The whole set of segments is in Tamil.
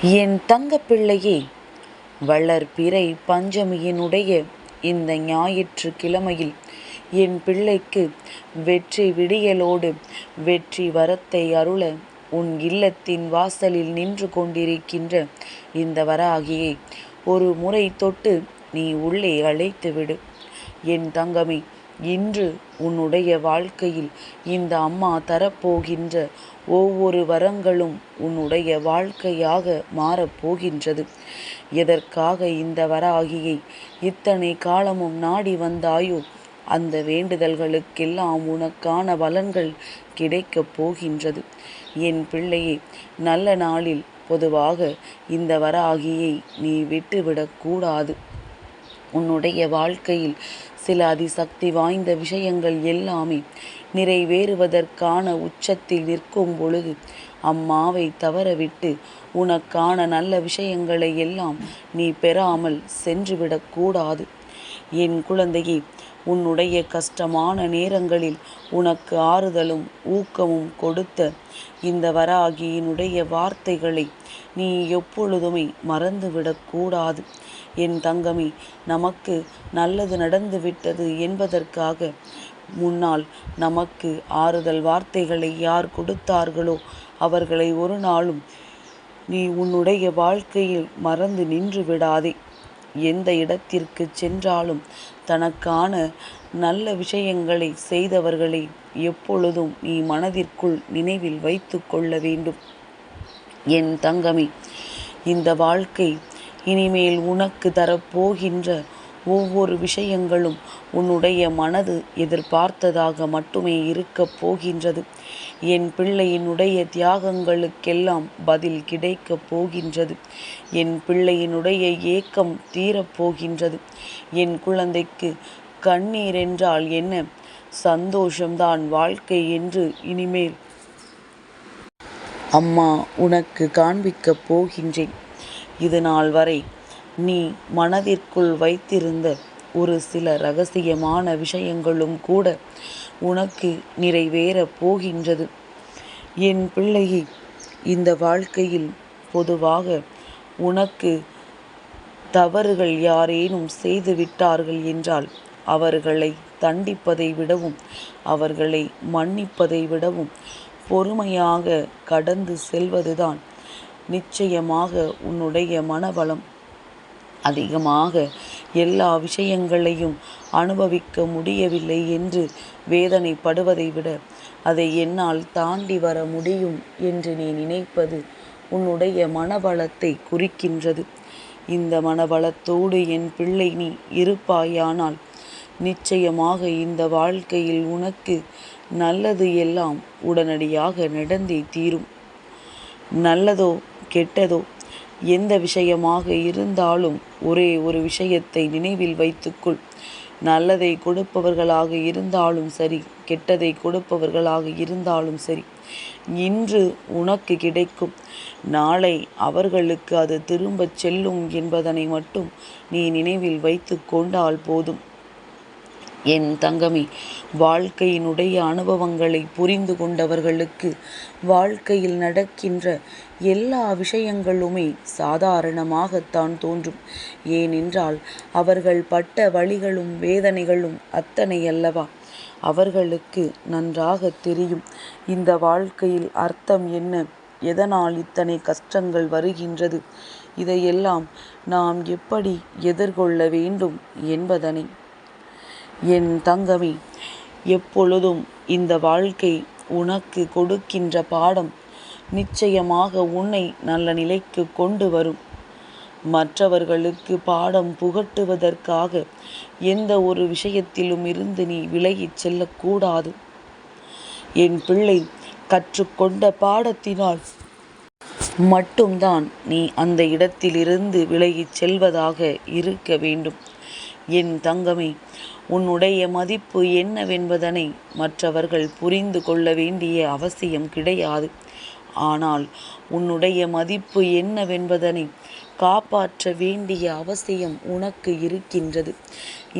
என் தங்கப்பிள்ளையே, வளர்பிறை பஞ்சமியினுடைய இந்த ஞாயிற்று கிழமையில் என் பிள்ளைக்கு வெற்றி விடியலோடு வெற்றி வரத்தை அருள உன் இல்லத்தின் வாசலில் நின்று கொண்டிருக்கின்ற இந்த வராகியை ஒரு முறை தொட்டு நீ உள்ளே அழைத்துவிடு. என் தங்கமே, இன்று உன்னுடைய வாழ்க்கையில் இந்த அம்மா தரப்போகின்ற ஒவ்வொரு வரங்களும் உன்னுடைய வாழ்க்கையாக மாறப்போகின்றது. எதற்காக இந்த வராகியை இத்தனை காலமும் நாடி வந்தாயோ, அந்த வேண்டுதல்களுக்கெல்லாம் உனக்கான பலன்கள் கிடைக்கப் போகின்றது. என் பிள்ளையே, நல்ல நாளில் பொதுவாக இந்த வராகியை நீ விட்டுவிடக்கூடாது. உன்னுடைய வாழ்க்கையில் சில அதிசக்தி வாய்ந்த விஷயங்கள் எல்லாமே நிறைவேறுவதற்கான உச்சத்தில் நிற்கும் பொழுது அம்மாவை தவறவிட்டு உனக்கான நல்ல விஷயங்களை எல்லாம் நீ பெறாமல் சென்றுவிடக்கூடாது. என் குழந்தையே, உன்னுடைய கஷ்டமான நேரங்களில் உனக்கு ஆறுதலும் ஊக்கமும் கொடுத்த இந்த வராகியினுடைய வார்த்தைகளை நீ எப்பொழுதுமே மறந்துவிடக்கூடாது. என் தங்கமே, நமக்கு நல்லது நடந்துவிட்டது என்பதற்காக முன்னால் நமக்கு ஆறுதல் வார்த்தைகளை யார் கொடுத்தார்களோ அவர்களை ஒரு நாளும் நீ உன்னுடைய வாழ்க்கையில் மறந்து நின்று விடாதே. எந்த இடத்திற்கு சென்றாலும் தனக்கான நல்ல விஷயங்களை செய்தவர்களை எப்பொழுதும் நீ மனதிற்குள் நினைவில் வைத்து கொள்ள வேண்டும். என் தங்கமே, இந்த வாழ்க்கை இனிமேல் உனக்கு தரப்போகின்ற ஒவ்வொரு விஷயங்களும் உன்னுடைய மனது எதிர்பார்த்ததாக மட்டுமே இருக்கப் போகின்றது. என் பிள்ளையினுடைய தியாகங்களுக்கெல்லாம் பதில் கிடைக்கப் போகின்றது. என் பிள்ளையினுடைய ஏக்கம் தீரப்போகின்றது. என் குழந்தைக்கு கண்ணீர் என்றால் என்ன, சந்தோஷம்தான் வாழ்க்கை என்று இனிமேல் அம்மா உனக்கு காண்பிக்கப் போகின்றேன். இது நாள் வரை நீ மனதிற்குள் வைத்திருந்த ஒரு சில இரகசியமான விஷயங்களும் கூட உனக்கு நிறைவேறப் போகின்றது. என் பிள்ளையை, இந்த வாழ்க்கையில் பொதுவாக உனக்கு தவறுகள் யாரேனும் செய்து விட்டார்கள் என்றால் அவர்களை தண்டிப்பதை விடவும் அவர்களை மன்னிப்பதை விடவும் பொறுமையாக கடந்து செல்வதுதான் நிச்சயமாக உன்னுடைய மனபலம். அதிகமாக எல்லா விஷயங்களையும் அனுபவிக்க முடியவில்லை என்று வேதனைப்படுவதை விட அதை என்னால் தாண்டி வர முடியும் என்று நீ நினைப்பது உன்னுடைய மனபலத்தை குறிக்கின்றது. இந்த மனபலத்தோடு என் பிள்ளை நீ இருப்பாயானால் நிச்சயமாக இந்த வாழ்க்கையில் உனக்கு நல்லது எல்லாம் உடனடியாக நடந்தே தீரும். நல்லதோ கெட்டதோ எந்த விஷயமாக இருந்தாலும் ஒரே ஒரு விஷயத்தை நினைவில் வைத்துக்கொள். நல்லதை கொடுப்பவர்களாக இருந்தாலும் சரி, கெட்டதை கொடுப்பவர்களாக இருந்தாலும் சரி, இன்று உனக்கு கிடைக்கும், நாளை அவர்களுக்கு அது திரும்பச் செல்லும் என்பதனை மட்டும் நீ நினைவில் வைத்து கொண்டால் போதும். என் தங்கமே, வாழ்க்கையினுடைய அனுபவங்களை புரிந்து கொண்டவர்களுக்கு வாழ்க்கையில் நடக்கின்ற எல்லா விஷயங்களுமே சாதாரணமாகத்தான் தோன்றும். ஏனென்றால் அவர்கள் பட்ட வலிகளும் வேதனைகளும் அத்தனை அல்லவா. அவர்களுக்கு நன்றாக தெரியும் இந்த வாழ்க்கையில் அர்த்தம் என்ன, எதனால் இத்தனை கஷ்டங்கள் வருகின்றது, இதையெல்லாம் நாம் எப்படி எதிர்கொள்ள வேண்டும் என்பதனை. என் தங்கமே, எப்பொழுதும் இந்த வாழ்க்கை உனக்கு கொடுக்கின்ற பாடம் நிச்சயமாக உன்னை நல்ல நிலைக்கு கொண்டு வரும். மற்றவர்களுக்கு பாடம் புகட்டுவதற்காக எந்த ஒரு விஷயத்திலும் இருந்து நீ விலகிச் செல்லக்கூடாது. என் பிள்ளை, கற்றுக்கொண்ட பாடத்தினால் மட்டும்தான் நீ அந்த இடத்திலிருந்து விலகிச் செல்வதாக இருக்க வேண்டும். என் தங்கமே, உன்னுடைய மதிப்பு என்னவென்பதனை மற்றவர்கள் புரிந்து கொள்ள வேண்டிய அவசியம் கிடையாது. ஆனால் உன்னுடைய மதிப்பு என்னவென்பதனை காப்பாற்ற வேண்டிய அவசியம் உனக்கு இருக்கின்றது.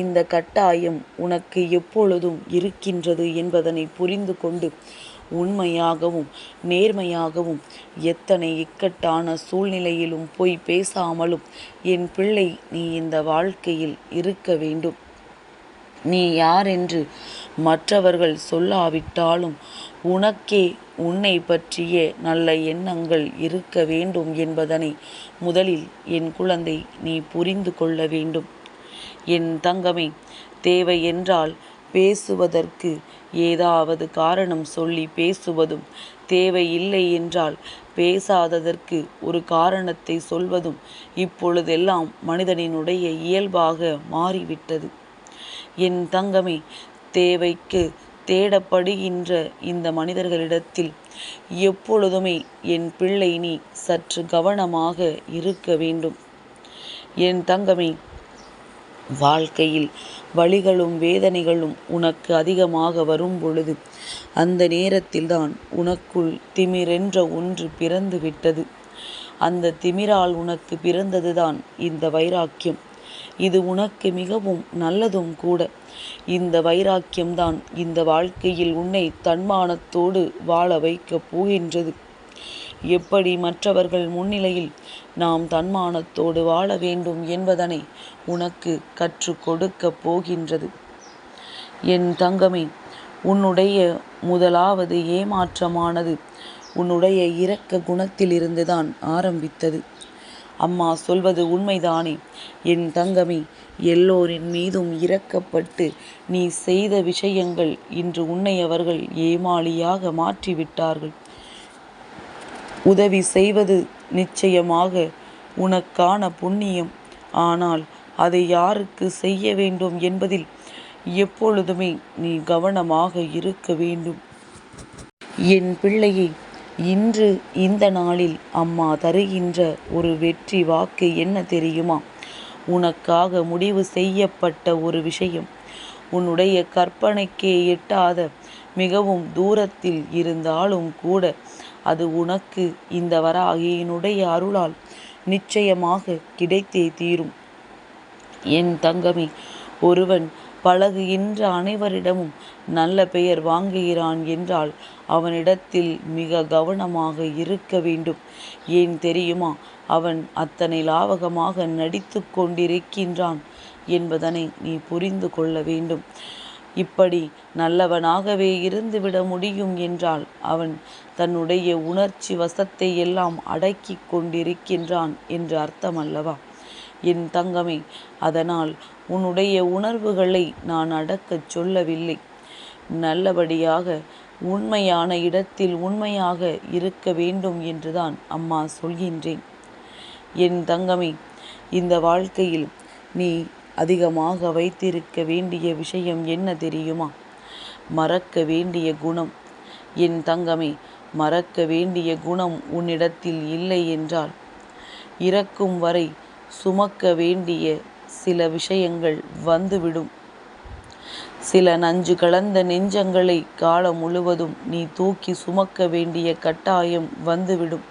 இந்த கட்டாயம் உனக்கு எப்பொழுதும் இருக்கின்றது என்பதனை புரிந்து கொண்டு உண்மையாகவும் நேர்மையாகவும் எத்தனை இக்கட்டான சூழ்நிலையிலும் பொய் பேசாமலும் என் பிள்ளை நீ இந்த வாழ்க்கையில் இருக்க வேண்டும். நீ யாரென்று மற்றவர்கள் சொல்லாவிட்டாலும் உனக்கே உன்னை பற்றிய நல்ல எண்ணங்கள் இருக்க வேண்டும் என்பதனை முதலில் என் குழந்தை நீ புரிந்து கொள்ள வேண்டும். என் தங்கமே, தேவை என்றால் பேசுவதற்கு ஏதாவது காரணம் சொல்லி பேசுவதும், தேவையில்லை என்றால் பேசாததற்கு ஒரு காரணத்தை சொல்வதும் இப்பொழுதெல்லாம் மனிதனினுடைய இயல்பாக மாறிவிட்டது. என் தங்கமே, தேவைக்கு தேடப்படுகின்ற இந்த மனிதர்களிடத்தில் எப்பொழுதுமே என் பிள்ளை நீ சற்று கவனமாக இருக்க வேண்டும். என் தங்கமே, வாழ்க்கையில் வலிகளும் வேதனைகளும் உனக்கு அதிகமாக வரும் பொழுது அந்த நேரத்தில்தான் உனக்குள் திமிரென்ற ஒன்று பிறந்து விட்டது. அந்த திமிரால் உனக்கு பிறந்ததுதான் இந்த வைராக்கியம். இது உனக்கு மிகவும் நல்லதும் கூட. இந்த வைராக்கியம்தான் இந்த வாழ்க்கையில் உன்னை தன்மானத்தோடு வாழ வைக்கப் போகின்றது. எப்படி மற்றவர்கள் முன்னிலையில் நாம் தன்மானத்தோடு வாழ வேண்டும் என்பதனை உனக்கு கற்றுக் கொடுக்கப் போகின்றது. என் தங்கமே, உன்னுடைய முதலாவது ஏமாற்றமானது உன்னுடைய இரக்க குணத்திலிருந்துதான் ஆரம்பித்தது. அம்மா சொல்வது உண்மைதானே? என் தங்கமே, எல்லோரின் மீதும் இரக்கப்பட்டு நீ செய்த விஷயங்கள் இன்று உன்னை அவர்கள் ஏமாளியாக மாற்றிவிட்டார்கள். உதவி செய்வது நிச்சயமாக உனக்கான புண்ணியம். ஆனால் அதை யாருக்கு செய்ய வேண்டும் என்பதில் எப்பொழுதுமே நீ கவனமாக இருக்க வேண்டும். என் பிள்ளையை, இன்று இந்த நாளில் அம்மா தருகின்ற ஒரு வெற்றி வாக்கு என்ன தெரியுமா? உனக்காக முடிவு செய்யப்பட்ட ஒரு விஷயம், உன்னுடைய கற்பனைக்கே எட்டாத மிகவும் தூரத்தில் இருந்தாலும் கூட அது உனக்கு இந்த வராகியினுடைய அருளால் நிச்சயமாக கிடைத்தே தீரும். என் தங்கமே, ஒருவன் பழகுகின்ற அனைவரிடமும் நல்ல பெயர் வாங்குகிறான் என்றால் அவனிடத்தில் மிக கவனமாக இருக்க வேண்டும். ஏன் தெரியுமா? அவன் அத்தனை லாவகமாக நடித்து கொண்டிருக்கின்றான் என்பதனை நீ புரிந்து கொள்ள வேண்டும். இப்படி நல்லவனாகவே இருந்துவிட முடியும் என்றால் அவன் தன்னுடைய உணர்ச்சி வசத்தை எல்லாம் அடக்கி கொண்டிருக்கின்றான் என்று அர்த்தம் அல்லவா? என் தங்கமே, அதனால் உன்னுடைய உணர்வுகளை நான் அடக்கச் சொல்லவில்லை. நல்லபடியாக உண்மையான இடத்தில் உண்மையாக இருக்க வேண்டும் என்றுதான் அம்மா சொல்கின்றேன். என் தங்கமே, இந்த வாழ்க்கையில் நீ அதிகமாக வைத்திருக்க வேண்டிய விஷயம் என்ன தெரியுமா? மறக்க வேண்டிய குணம். என் தங்கமே, மறக்க வேண்டிய குணம் உன்னிடத்தில் இல்லை என்றால் இறக்கும் வரை சுமக்க வேண்டிய சில விஷயங்கள் வந்துவிடும். சில நஞ்சு கலந்த நெஞ்சங்களை காலம் முழுவதும் நீ தூக்கி சுமக்க வேண்டிய கட்டாயம் வந்துவிடும்.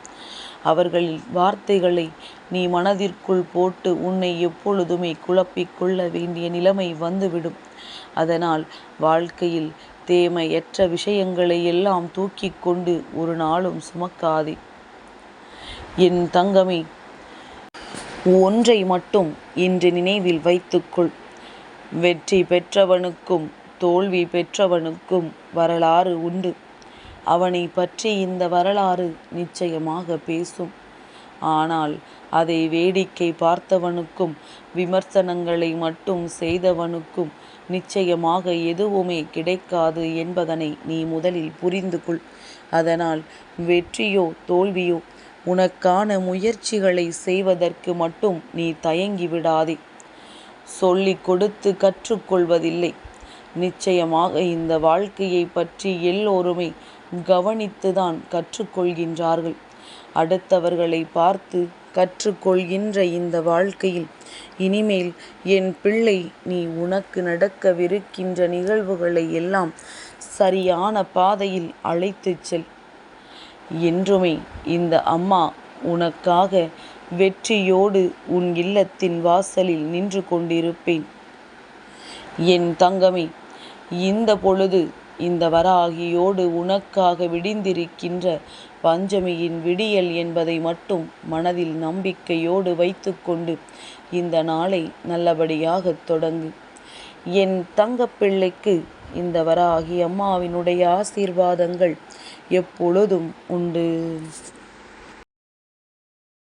அவர்களின் வார்த்தைகளை நீ மனதிற்குள் போட்டு உன்னை எப்பொழுதுமே குழப்பிக்கொள்ள வேண்டிய நிலைமை வந்துவிடும். அதனால் வாழ்க்கையில் தேமையற்ற விஷயங்களை எல்லாம் தூக்கி கொண்டு ஒரு நாளும் சுமக்காதே. என் தங்கமே, ஒன்றை மட்டும் இன்று நினைவில் வைத்துக்கொள். வெற்றி பெற்றவனுக்கும் தோல்வி பெற்றவனுக்கும் வரலாறு உண்டு. அவனை பற்றி இந்த வரலாறு நிச்சயமாக பேசும். ஆனால் அதை வேடிக்கை பார்த்தவனுக்கும் விமர்சனங்களை மட்டும் செய்தவனுக்கும் நிச்சயமாக எதுவுமே கிடைக்காது என்பதனை நீ முதலில் புரிந்து கொள். அதனால் வெற்றியோ தோல்வியோ உனக்கான முயற்சிகளை செய்வதற்கு மட்டும் நீ தயங்கி விடாதே. சொல்லிக் கொடுத்து கற்றுக்கொள்வதில்லை. நிச்சயமாக இந்த வாழ்க்கையை பற்றி எல்லோருமே கவனித்துதான் கற்றுக்கொள்கின்றார்கள். அடுத்தவர்களை பார்த்து கற்றுக்கொள்கின்ற இந்த வாழ்க்கையில் இனிமேல் என் பிள்ளை நீ உனக்கு நடக்கவிருக்கின்ற நிகழ்வுகளை எல்லாம் சரியான பாதையில் அழைத்துச் செல். என்றுமே இந்த அம்மா உனக்காக வெற்றியோடு உன் இல்லத்தின் வாசலில் நின்று கொண்டிருப்பேன். என் தங்கமே, இந்த பொழுது இந்த வராகியோடு உனக்காக விடிந்திருக்கின்ற பஞ்சமியின் விடியல் என்பதை மட்டும் மனதில் நம்பிக்கையோடு வைத்துக்கொண்டு இந்த நாளை நல்லபடியாக தொடங்கு. என் தங்கப்பிள்ளைக்கு இந்த வராகி அம்மாவினுடைய ஆசீர்வாதங்கள் எப்பொழுதும் உண்டு.